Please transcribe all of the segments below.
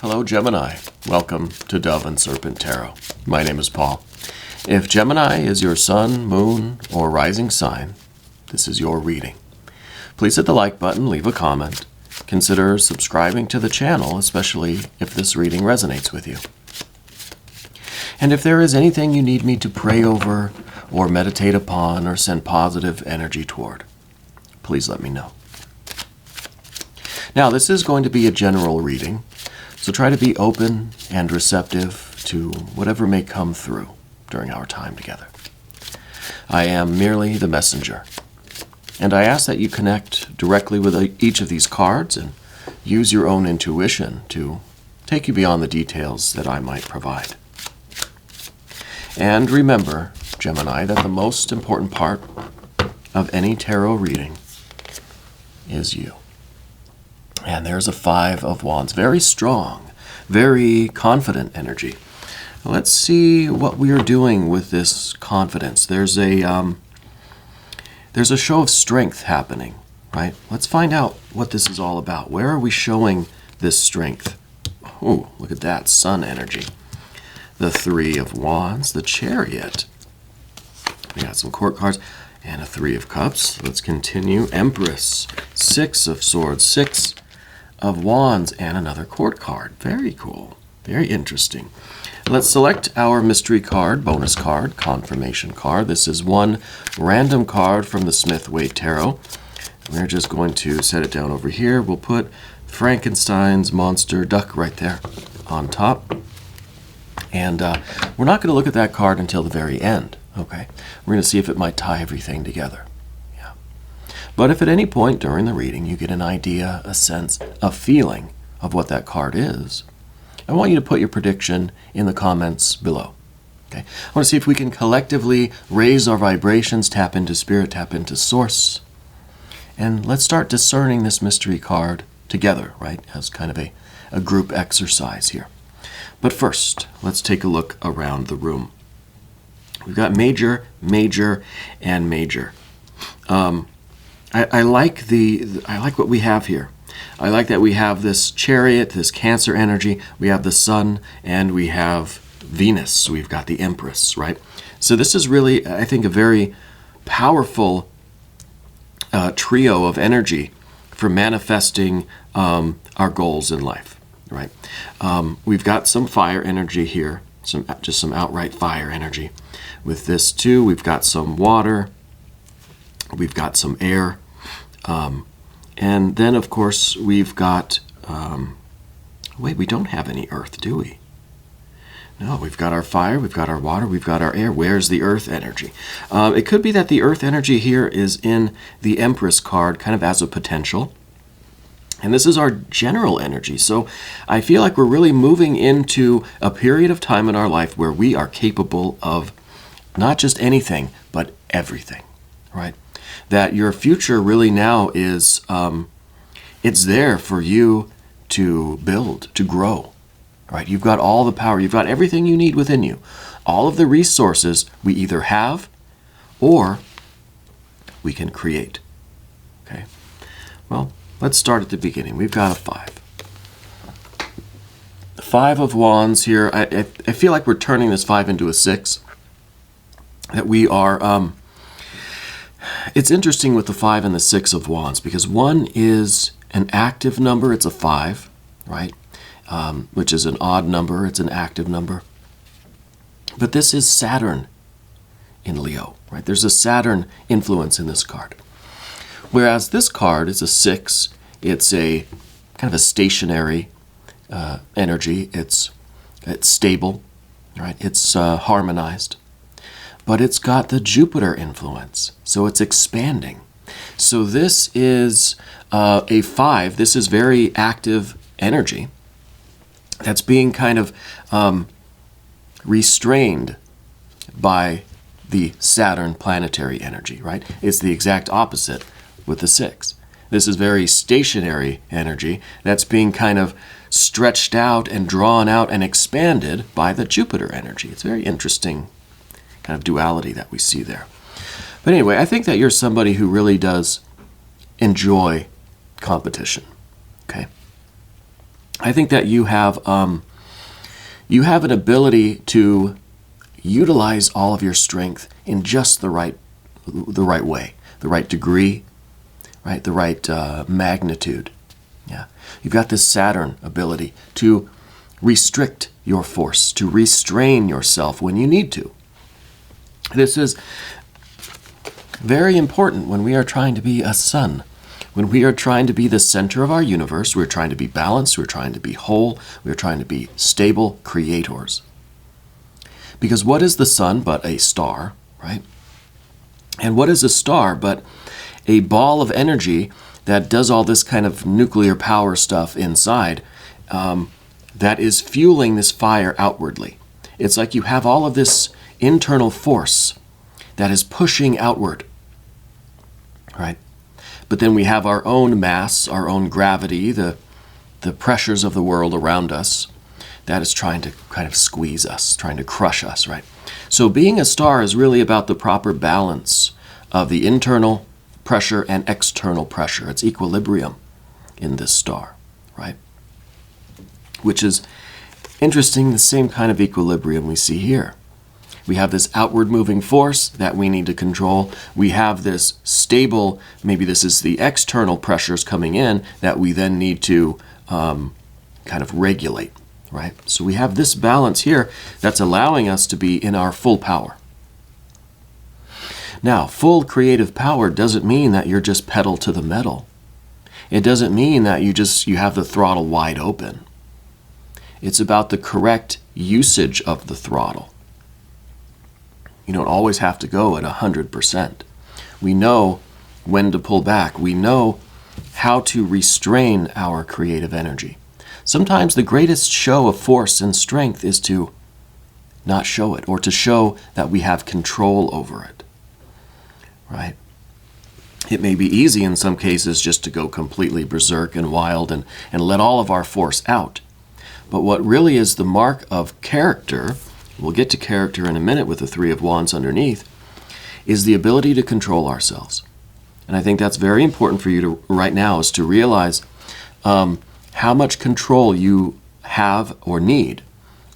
Hello, Gemini. Welcome to Dove and Serpent Tarot. My name is Paul. If Gemini is your sun, moon, or rising sign, this is your reading. Please hit the like button, leave a comment. Consider subscribing to the channel, especially if this reading resonates with you. And if there is anything you need me to pray over, or meditate upon, or send positive energy toward, please let me know. Now, this is going to be a general reading, so try to be open and receptive to whatever may come through during our time together. I am merely the messenger, and I ask that you connect directly with each of these cards and use your own intuition to take you beyond the details that I might provide. And remember, Gemini, that the most important part of any tarot reading is you. And there's a Five of Wands. Very strong, very confident energy. Let's see what we are doing with this confidence. There's a show of strength happening, right? Let's find out what this is all about. Where are we showing this strength? Oh, look at that, sun energy. The Three of Wands, the Chariot. We got some court cards and a Three of Cups. Let's continue. Empress, Six of Swords, Six of Wands, and another court card. Very cool. Very interesting. Let's select our mystery card, bonus card, confirmation card. This is one random card from the Smith-Waite Tarot. We're just going to set it down over here. We'll put Frankenstein's monster duck right there on top. And we're not going to look at that card until the very end, okay? We're going to see if it might tie everything together. But if at any point during the reading you get an idea, a sense, a feeling of what that card is, I want you to put your prediction in the comments below. Okay? I want to see if we can collectively raise our vibrations, tap into spirit, tap into source, and let's start discerning this mystery card together, right, as kind of a group exercise here. But first, let's take a look around the room. We've got major, major, and major. I like what we have here. I like that we have this Chariot, this Cancer energy. We have the Sun, and we have Venus. We've got the Empress, right? So this is really, I think, a very powerful trio of energy for manifesting our goals in life, right? We've got some fire energy here, just some outright fire energy. With this too, we've got some water. We've got some air. And then, of course, we've got... wait, we don't have any earth, do we? No, we've got our fire, we've got our water, we've got our air. Where's the earth energy? It could be that the earth energy here is in the Empress card, kind of as a potential. And this is our general energy. So I feel like we're really moving into a period of time in our life where we are capable of not just anything, but everything, right? That your future really now is, it's there for you to build, to grow, right? You've got all the power. You've got everything you need within you. All of the resources we either have or we can create, okay? Well, let's start at the beginning. We've got a Five. The Five of Wands here. I feel like we're turning this Five into a Six. That we are... It's interesting with the Five and the Six of Wands because one is an active number. It's a 5, right? Which is an odd number. It's an active number. But this is Saturn in Leo, right? There's a Saturn influence in this card. Whereas this card is a 6. It's a kind of a stationary energy. It's stable, right? It's harmonized. But it's got the Jupiter influence, so it's expanding. So this is a 5. This is very active energy that's being kind of restrained by the Saturn planetary energy, right? It's the exact opposite with the 6. This is very stationary energy that's being kind of stretched out and drawn out and expanded by the Jupiter energy. It's very interesting kind of duality that we see there. But anyway, I think that you're somebody who really does enjoy competition, okay? I think that you have an ability to utilize all of your strength in just the right way, the right degree, right, the right magnitude. Yeah, you've got this Saturn ability to restrict your force, to restrain yourself when you need to. This is very important when we are trying to be a sun. When we are trying to be the center of our universe, we're trying to be balanced, we're trying to be whole, we're trying to be stable creators. Because what is the sun but a star, right? And what is a star but a ball of energy that does all this kind of nuclear power stuff inside that is fueling this fire outwardly? It's like you have all of this internal force that is pushing outward, right? But then we have our own mass, our own gravity, the pressures of the world around us that is trying to kind of squeeze us, trying to crush us, right? So being a star is really about the proper balance of the internal pressure and external pressure. It's equilibrium in this star, right? Which is interesting, the same kind of equilibrium we see here. We have this outward moving force that we need to control. We have this stable, maybe this is the external pressures coming in that we then need to kind of regulate, right? So we have this balance here that's allowing us to be in our full power. Now, full creative power doesn't mean that you're just pedal to the metal. It doesn't mean that you have the throttle wide open. It's about the correct usage of the throttle. You don't always have to go at 100%. We know when to pull back. We know how to restrain our creative energy. Sometimes the greatest show of force and strength is to not show it, or to show that we have control over it, right? It may be easy in some cases just to go completely berserk and wild and let all of our force out. But what really is the mark of character, we'll get to character in a minute with the Three of Wands underneath, is the ability to control ourselves. And I think that's very important for you to right now, is to realize how much control you have or need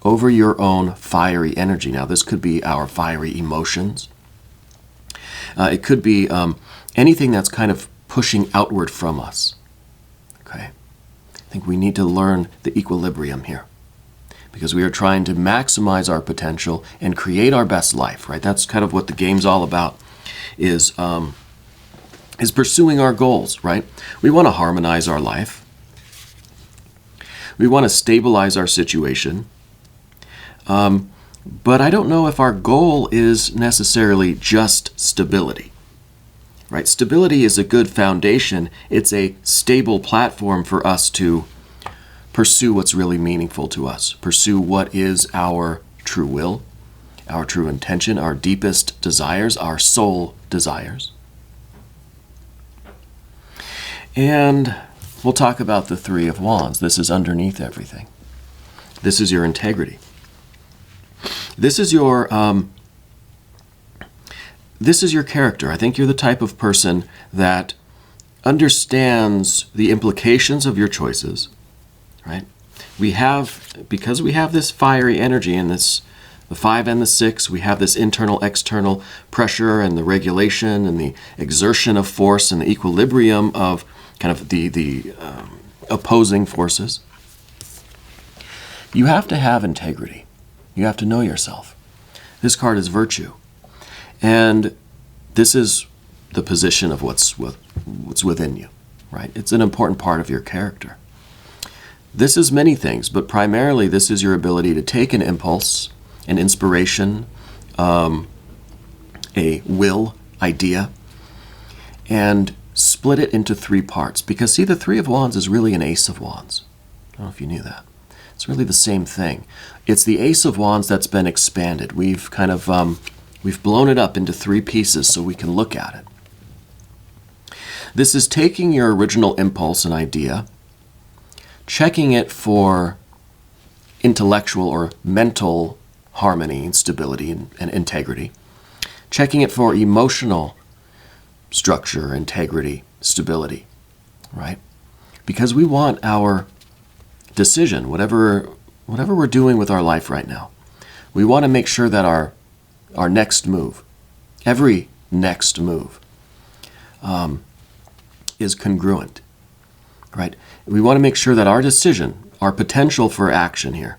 over your own fiery energy. Now, this could be our fiery emotions. It could be anything that's kind of pushing outward from us. Okay? I think we need to learn the equilibrium here, because we are trying to maximize our potential and create our best life, right? That's kind of what the game's all about, is pursuing our goals, right? We want to harmonize our life. We want to stabilize our situation. But I don't know if our goal is necessarily just stability, right? Stability is a good foundation. It's a stable platform for us to pursue what's really meaningful to us, pursue what is our true will, our true intention, our deepest desires, our soul desires. And we'll talk about the Three of Wands. This is underneath everything. This is your integrity. This is your character. I think you're the type of person that understands the implications of your choices, right? Because we have this fiery energy and the 5 and the 6, we have this internal, external pressure and the regulation and the exertion of force and the equilibrium of kind of the opposing forces. You have to have integrity. You have to know yourself. This card is virtue. And this is the position of what's within you, right? It's an important part of your character. This is many things, but primarily this is your ability to take an impulse, an inspiration, a will, idea, and split it into 3 parts. Because see, the Three of Wands is really an Ace of Wands. I don't know if you knew that. It's really the same thing. It's the Ace of Wands that's been expanded. We've kind of we've blown it up into 3 pieces so we can look at it. This is taking your original impulse and idea, checking it for intellectual or mental harmony and stability and integrity, checking it for emotional structure, integrity, stability, right? Because we want our decision, whatever we're doing with our life right now, we want to make sure that our next move, every next move, is congruent, right? We want to make sure that our decision, our potential for action here,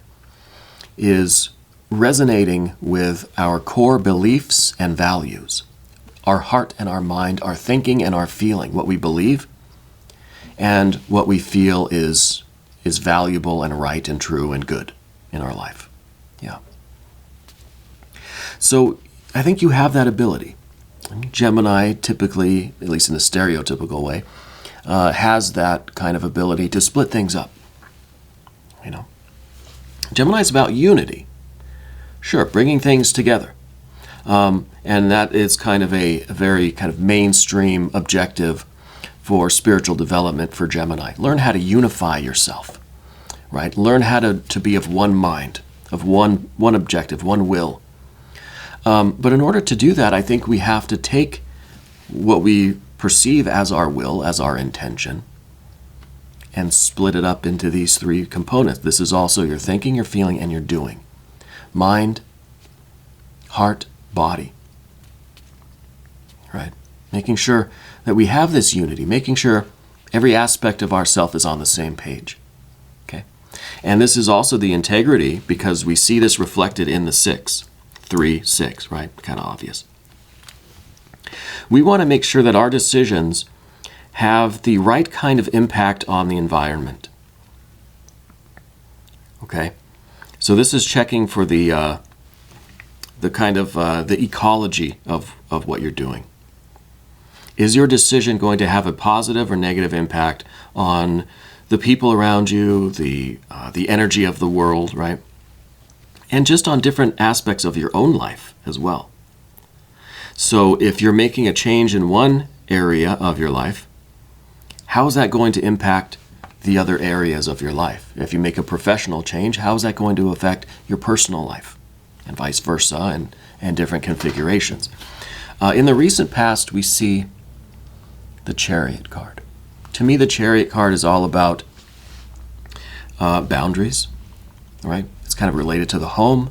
is resonating with our core beliefs and values, our heart and our mind, our thinking and our feeling, what we believe and what we feel is valuable and right and true and good in our life. Yeah. So I think you have that ability. Gemini typically, at least in a stereotypical way, has that kind of ability to split things up. You know, Gemini is about unity. Sure, bringing things together. And that is kind of a very kind of mainstream objective for spiritual development for Gemini. Learn how to unify yourself, right? Learn how to be of one mind, of one objective, one will. But in order to do that, I think we have to take what we perceive as our will, as our intention, and split it up into these three components. This is also your thinking, your feeling, and your doing. Mind, heart, body. Right? Making sure that we have this unity, making sure every aspect of ourself is on the same page. Okay? And this is also the integrity, because we see this reflected in the 6. 3, 6, right? Kind of obvious. We want to make sure that our decisions have the right kind of impact on the environment. Okay? So this is checking for the kind of the ecology of what you're doing. Is your decision going to have a positive or negative impact on the people around you, the energy of the world, right? And just on different aspects of your own life as well. So if you're making a change in one area of your life, how is that going to impact the other areas of your life? If you make a professional change, how is that going to affect your personal life? And vice versa, and different configurations. In the recent past, we see the Chariot card. To me, the Chariot card is all about boundaries, right? It's kind of related to the home.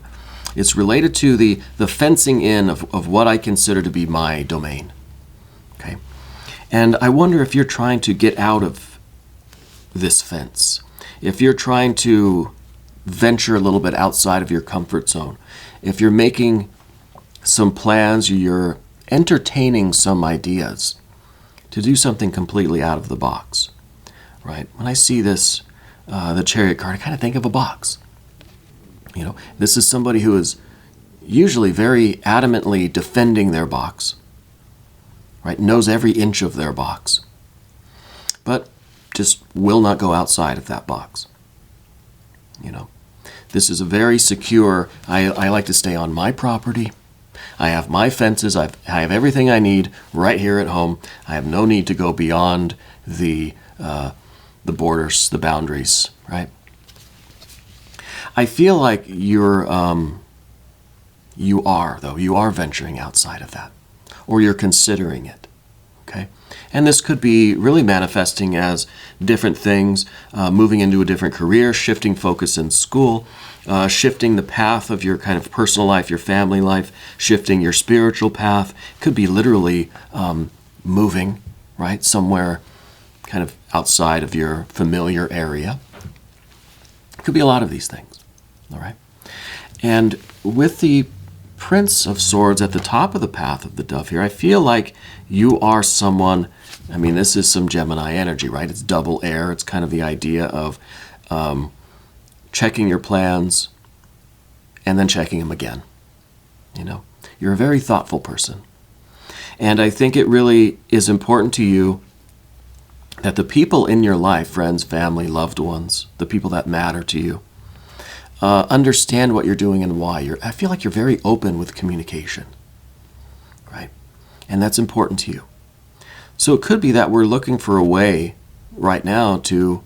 It's related to the fencing in of what I consider to be my domain. Okay? And I wonder if you're trying to get out of this fence. If you're trying to venture a little bit outside of your comfort zone. If you're making some plans, you're entertaining some ideas to do something completely out of the box. Right? When I see this, the Chariot card, I kind of think of a box. You know, this is somebody who is usually very adamantly defending their box, right? Knows every inch of their box, but just will not go outside of that box. You know, this is a very secure, I like to stay on my property. I have my fences. I have everything I need right here at home. I have no need to go beyond the borders, the boundaries, right? I feel like you are venturing outside of that, or you're considering it, okay? And this could be really manifesting as different things, moving into a different career, shifting focus in school, shifting the path of your kind of personal life, your family life, shifting your spiritual path. Could be literally moving, right, somewhere kind of outside of your familiar area. Could be a lot of these things. All right. And with the Prince of Swords at the top of the path of the dove here, I feel like you are someone, I mean, this is some Gemini energy, right? It's double air. It's kind of the idea of checking your plans and then checking them again. You know, you're a very thoughtful person. And I think it really is important to you that the people in your life, friends, family, loved ones, the people that matter to you, understand what you're doing and why. I feel like you're very open with communication, right? And that's important to you. So it could be that we're looking for a way right now to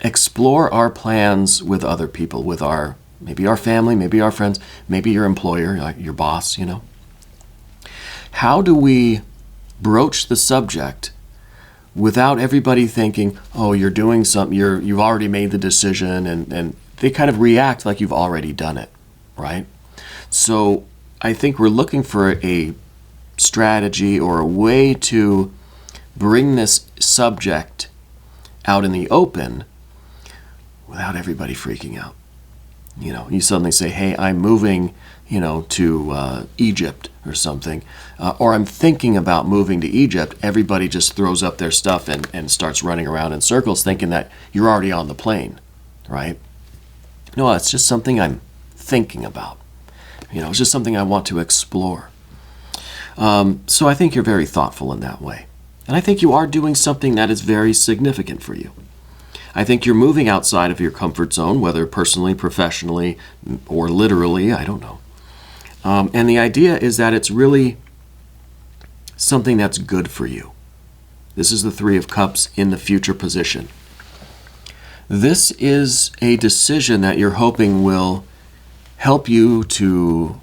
explore our plans with other people, with maybe our family, maybe our friends, maybe your employer, like your boss, you know. How do we broach the subject without everybody thinking, oh, you're doing something, you've already made the decision, and they kind of react like you've already done it, right? So I think we're looking for a strategy or a way to bring this subject out in the open without everybody freaking out. You suddenly say, hey, I'm moving, to Egypt or something, or I'm thinking about moving to Egypt. Everybody just throws up their stuff and starts running around in circles thinking that you're already on the plane, right? No, it's just something I'm thinking about. It's just something I want to explore. So I think you're very thoughtful in that way. And I think you are doing something that is very significant for you. I think you're moving outside of your comfort zone, whether personally, professionally, or literally, I don't know. And the idea is that it's really something that's good for you. This is the Three of Cups in the future position. This is a decision that you're hoping will help you to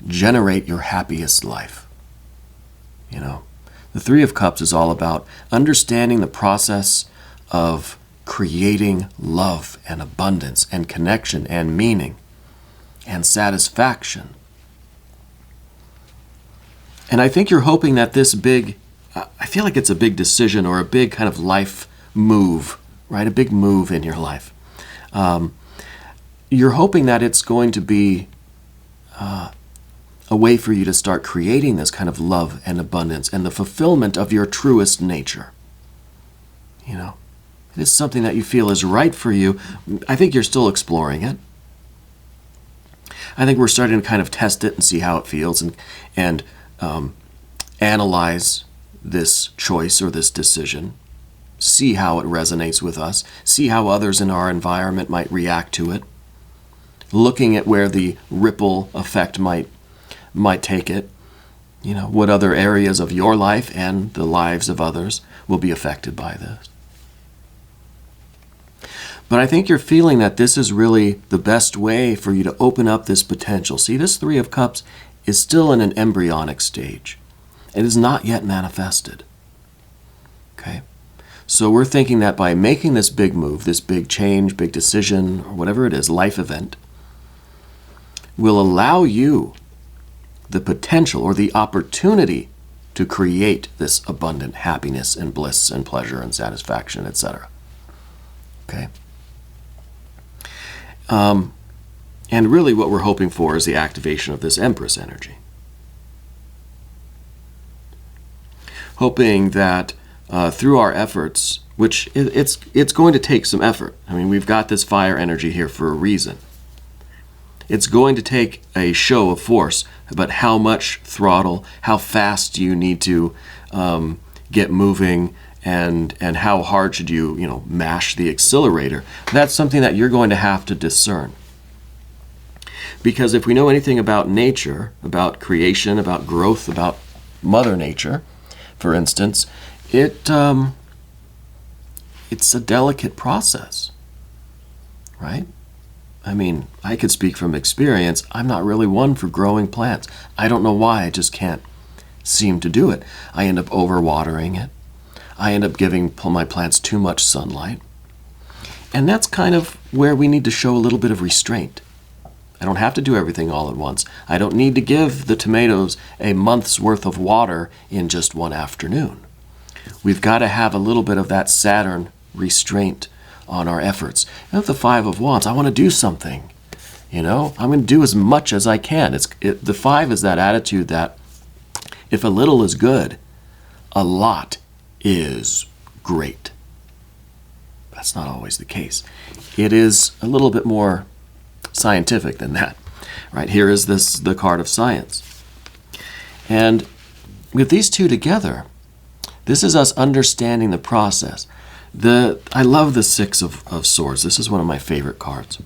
generate your happiest life. The Three of Cups is all about understanding the process of creating love and abundance and connection and meaning and satisfaction. And I think you're hoping that this I feel like it's a big decision or a big kind of life move, right? A big move in your life. You're hoping that it's going to be a way for you to start creating this kind of love and abundance and the fulfillment of your truest nature. It is something that you feel is right for you. I think you're still exploring it. I think we're starting to kind of test it and see how it feels and analyze this choice or this decision, see how it resonates with us, see how others in our environment might react to it, looking at where the ripple effect might take it, what other areas of your life and the lives of others will be affected by this. But I think you're feeling that this is really the best way for you to open up this potential. See, this Three of Cups is still in an embryonic stage. It is not yet manifested. Okay? So we're thinking that by making this big move, this big change, big decision, or whatever it is, life event, will allow you the potential or the opportunity to create this abundant happiness and bliss and pleasure and satisfaction, etc. Okay? And really what we're hoping for is the activation of this Empress energy. Hoping that through our efforts, which it's going to take some effort. I mean, we've got this fire energy here for a reason. It's going to take a show of force, but how much throttle, how fast do you need to get moving, and how hard should you mash the accelerator? That's something that you're going to have to discern. Because if we know anything about nature, about creation, about growth, about Mother Nature, for instance, it's a delicate process, right? I mean, I could speak from experience. I'm not really one for growing plants. I don't know why, I just can't seem to do it. I end up overwatering it. I end up giving my plants too much sunlight. And that's kind of where we need to show a little bit of restraint. I don't have to do everything all at once. I don't need to give the tomatoes a month's worth of water in just one afternoon. We've got to have a little bit of that Saturn restraint on our efforts. And with the Five of Wands, I want to do something. I'm going to do as much as I can. The Five is that attitude that if a little is good, a lot is great. That's not always the case. It is a little bit more scientific than that. Right here is the card of science. And with these two together, this is us understanding the process. I love the Six of Swords. This is one of my favorite cards.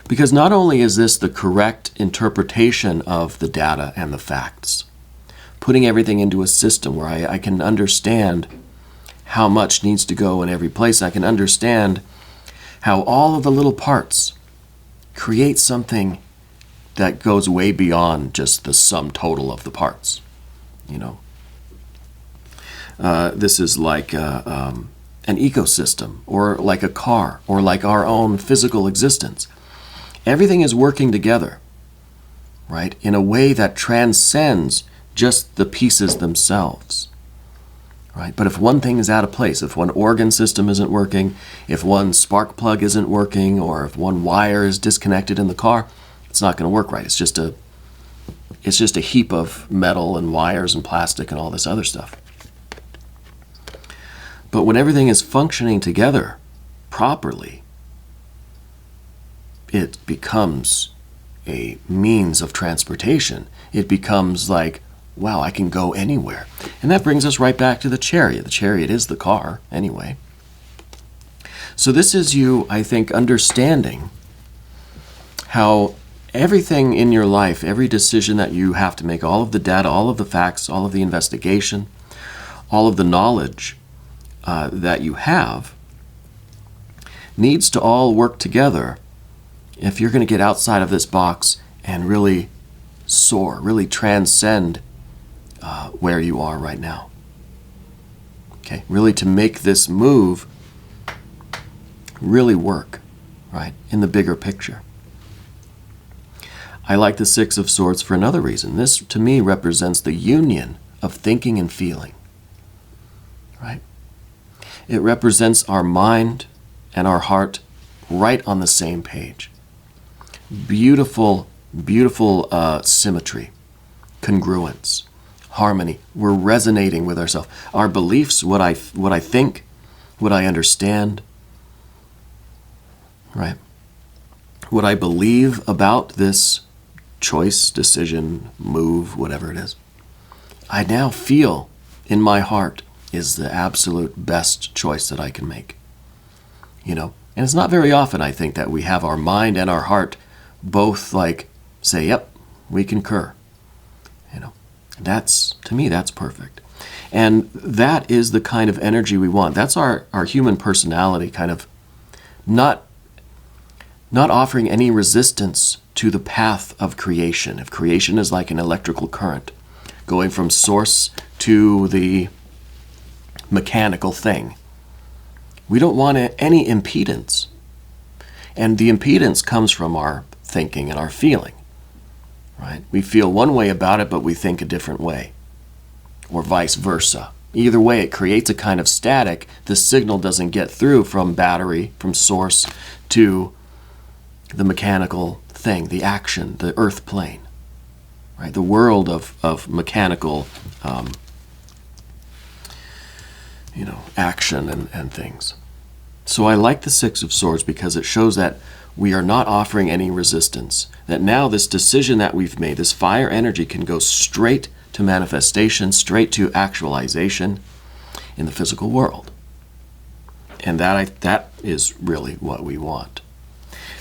Because not only is this the correct interpretation of the data and the facts, putting everything into a system where I can understand how much needs to go in every place. I can understand how all of the little parts create something that goes way beyond just the sum total of the parts. This is like an ecosystem, or like a car, or like our own physical existence. Everything is working together, right, in a way that transcends just the pieces themselves. Right? But if one thing is out of place, if one organ system isn't working, if one spark plug isn't working, or if one wire is disconnected in the car, it's not going to work right. It's just a heap of metal and wires and plastic and all this other stuff. But when everything is functioning together properly, it becomes a means of transportation. It becomes like, wow, I can go anywhere. And that brings us right back to the chariot. The chariot is the car, anyway. So this is you, I think, understanding how everything in your life, every decision that you have to make, all of the data, all of the facts, all of the investigation, all of the knowledge that you have, needs to all work together if you're going to get outside of this box and really soar, really transcend where you are right now. Okay, really to make this move really work, right, in the bigger picture. I like the Six of Swords for another reason. This, to me, represents the union of thinking and feeling, right? It represents our mind and our heart right on the same page. Beautiful, beautiful symmetry, congruence, harmony. We're resonating with ourselves. Our beliefs, what I think, what I understand, right? What I believe about this choice, decision, move, whatever it is, I now feel in my heart is the absolute best choice that I can make. You know, and it's not very often, I think, that we have our mind and our heart both like say, yep, we concur. You know, that's, to me, that's perfect. And that is the kind of energy we want. That's our human personality, kind of not offering any resistance to the path of creation. If creation is like an electrical current going from source to the mechanical thing, we don't want any impedance. And the impedance comes from our thinking and our feeling, right? We feel one way about it, but we think a different way, or vice versa. Either way, it creates a kind of static. The signal doesn't get through from battery, from source, to the mechanical thing, the action, the earth plane, right? The world of mechanical, action and things. So I like the Six of Swords because it shows that we are not offering any resistance. That now this decision that we've made, this fire energy, can go straight to manifestation, straight to actualization in the physical world. And that is really what we want.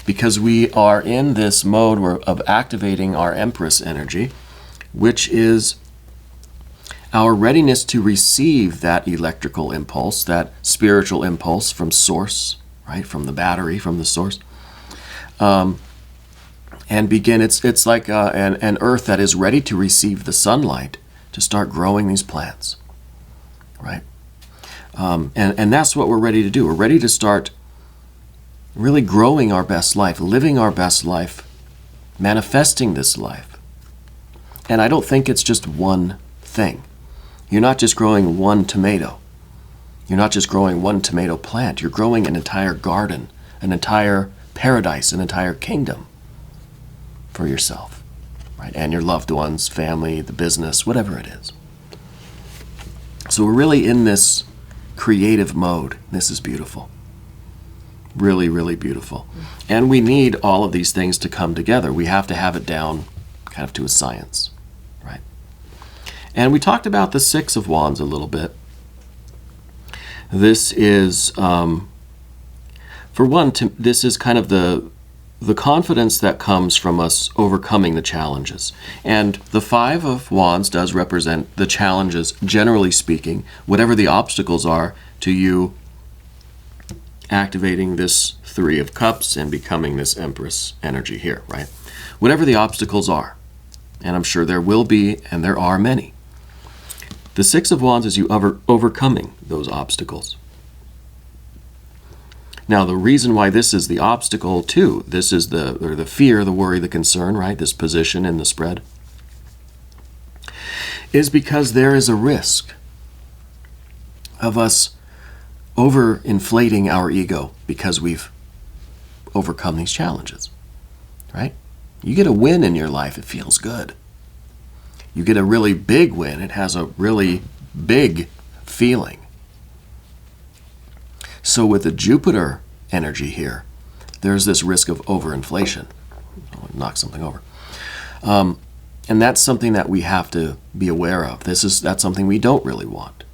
Because we are in this mode of activating our Empress energy, which is our readiness to receive that electrical impulse, that spiritual impulse from source, right, from the battery, from the source, and begin. It's like an earth that is ready to receive the sunlight to start growing these plants, right? And that's what we're ready to do. We're ready to start really growing our best life, living our best life, manifesting this life. And I don't think it's just one thing. You're not just growing one tomato. You're not just growing one tomato plant. You're growing an entire garden, an entire paradise, an entire kingdom for yourself, right? And your loved ones, family, the business, whatever it is. So we're really in this creative mode. This is beautiful. Really, really beautiful. And we need all of these things to come together. We have to have it down kind of to a science, right? And we talked about the Six of Wands a little bit. This is, for one, this is kind of the confidence that comes from us overcoming the challenges. And the Five of Wands does represent the challenges, generally speaking, whatever the obstacles are to you activating this Three of Cups and becoming this Empress energy here, right? Whatever the obstacles are, and I'm sure there will be, and there are many. The Six of Wands is you overcoming those obstacles. Now, the reason why this is the obstacle too, this is the fear, the worry, the concern, right? This position in the spread, is because there is a risk of us overinflating our ego because we've overcome these challenges, right? You get a win in your life, it feels good. You get a really big win, it has a really big feeling. So with the Jupiter energy here, there's this risk of overinflation. I'll knock something over. And that's something that we have to be aware of. That's something we don't really want.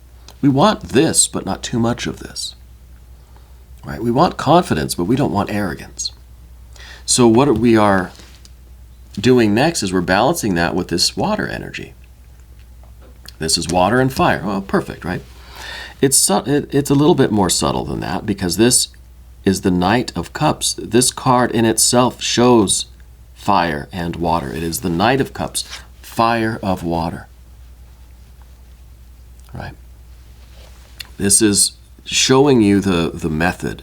We want this, but not too much of this. Right? We want confidence, but we don't want arrogance. So what we are doing next is we're balancing that with this water energy. This is water and fire. Oh, perfect, right? It's a little bit more subtle than that because this is the Knight of Cups. This card in itself shows fire and water. It is the Knight of Cups, fire of water. Right? This is showing you the method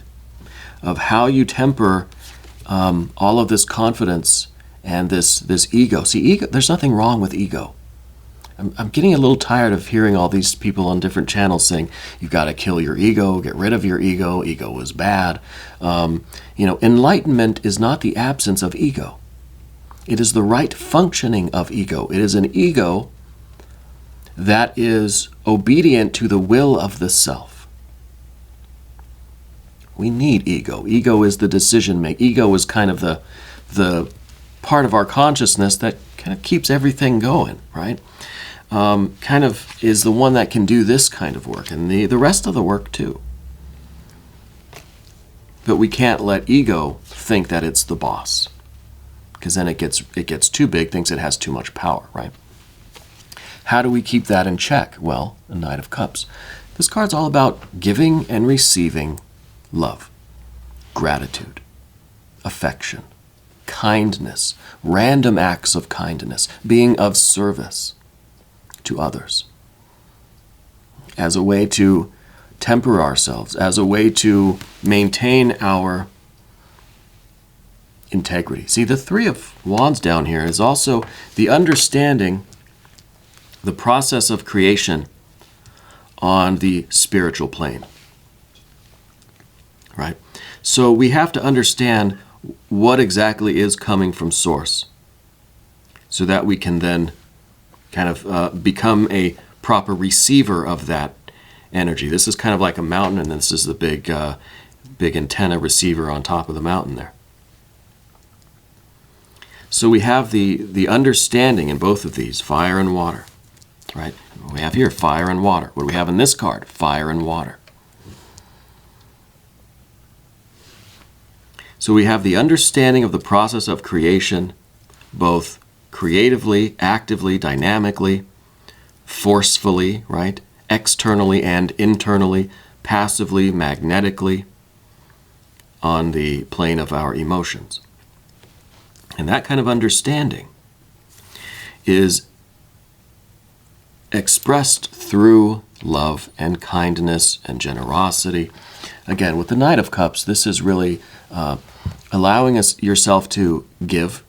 of how you temper all of this confidence and this ego. See, ego, there's nothing wrong with ego. I'm getting a little tired of hearing all these people on different channels saying, you've got to kill your ego, get rid of your ego is bad. Enlightenment is not the absence of ego. It is the right functioning of ego. It is an ego that is obedient to the will of the self. We need ego. Ego is the decision maker. Ego is kind of the part of our consciousness that kind of keeps everything going, right? Kind of is the one that can do this kind of work and the rest of the work too. But we can't let ego think that it's the boss, because then it gets too big, thinks it has too much power, right? How do we keep that in check? Well, a Knight of Cups. This card's all about giving and receiving love, gratitude, affection, kindness, random acts of kindness, being of service to others as a way to temper ourselves, as a way to maintain our integrity. See, the Three of Wands down here is also the understanding the process of creation on the spiritual plane, right? So we have to understand what exactly is coming from Source so that we can then kind of become a proper receiver of that energy. This is kind of like a mountain, and this is the big antenna receiver on top of the mountain there. So we have the understanding in both of these, fire and water, right? We have here fire and water. What do we have in this card? Fire and water. So we have the understanding of the process of creation, both creatively, actively, dynamically, forcefully, right? Externally and internally, passively, magnetically, on the plane of our emotions. And that kind of understanding is expressed through love and kindness and generosity. Again, with the Knight of Cups, this is really allowing yourself to give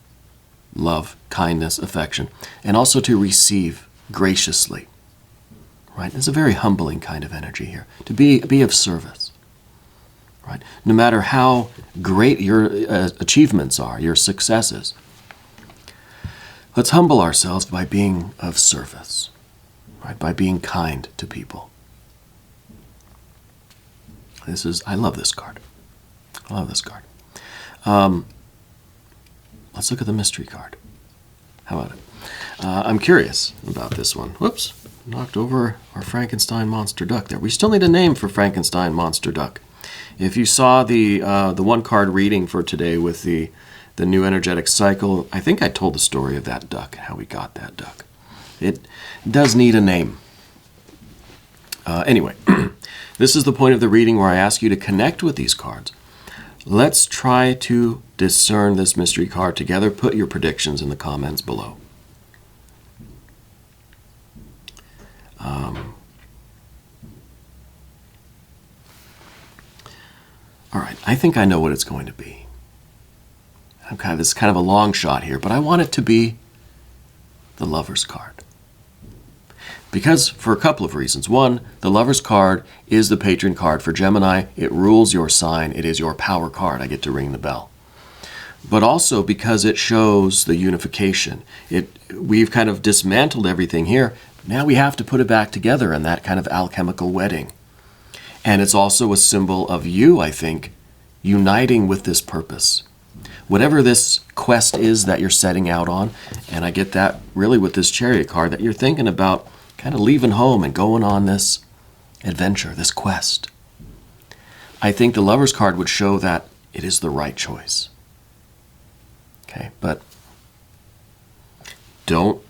love, kindness, affection, and also to receive graciously. Right? It's a very humbling kind of energy here, to be of service. Right? No matter how great your achievements are, your successes, let's humble ourselves by being of service, right? By being kind to people. I love this card. I love this card. Let's look at the mystery card. How about it? I'm curious about this one. Whoops, knocked over our Frankenstein monster duck there. We still need a name for Frankenstein monster duck. If you saw the one card reading for today with the new energetic cycle, I think I told the story of that duck, how we got that duck. It does need a name. Anyway, this is the point of the reading where I ask you to connect with these cards. Let's try to discern this mystery card together. Put your predictions in the comments below. All right, I think I know what it's going to be. This is kind of a long shot here, but I want it to be the Lover's card. Because for a couple of reasons. One, the Lover's card is the patron card for Gemini. It rules your sign. It is your power card. I get to ring the bell. But also because it shows the unification. We've kind of dismantled everything here. Now we have to put it back together in that kind of alchemical wedding. And it's also a symbol of you, I think, uniting with this purpose. Whatever this quest is that you're setting out on, and I get that really with this Chariot card, that you're thinking about kind of leaving home and going on this adventure, this quest. I think the Lover's card would show that it is the right choice. Okay, but don't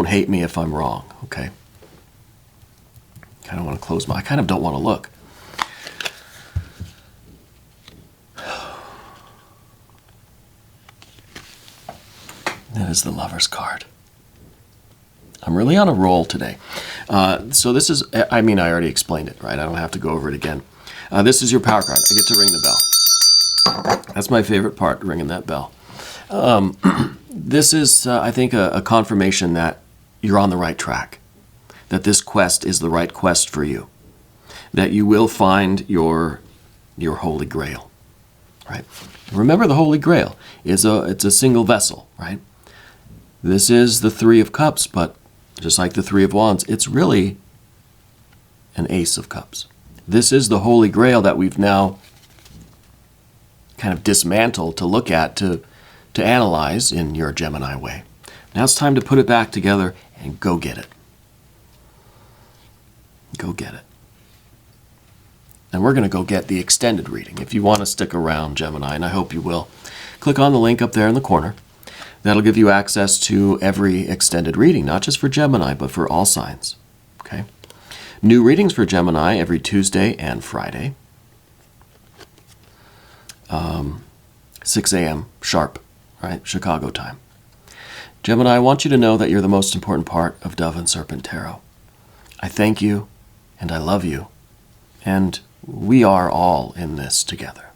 hate me if I'm wrong, okay? I don't want to close I kind of don't want to look. That is the Lover's card. I'm really on a roll today. So this is, I already explained it, right? I don't have to go over it again. This is your power card. I get to ring the bell. That's my favorite part, ringing that bell. This is, I think, a confirmation that you're on the right track. That this quest is the right quest for you. That you will find your Holy Grail, right? Remember, the Holy Grail it's a single vessel, right? This is the Three of Cups, but just like the Three of Wands, it's really an Ace of Cups. This is the Holy Grail that we've now kind of dismantled to look at, to analyze in your Gemini way. Now it's time to put it back together and go get it. Go get it. And we're going to go get the extended reading. If you want to stick around, Gemini, and I hope you will, click on the link up there in the corner. That'll give you access to every extended reading, not just for Gemini, but for all signs. Okay? New readings for Gemini every Tuesday and Friday. 6 a.m. sharp, right? Chicago time. Gemini, I want you to know that you're the most important part of Dove and Serpent Tarot. I thank you, and I love you, and we are all in this together.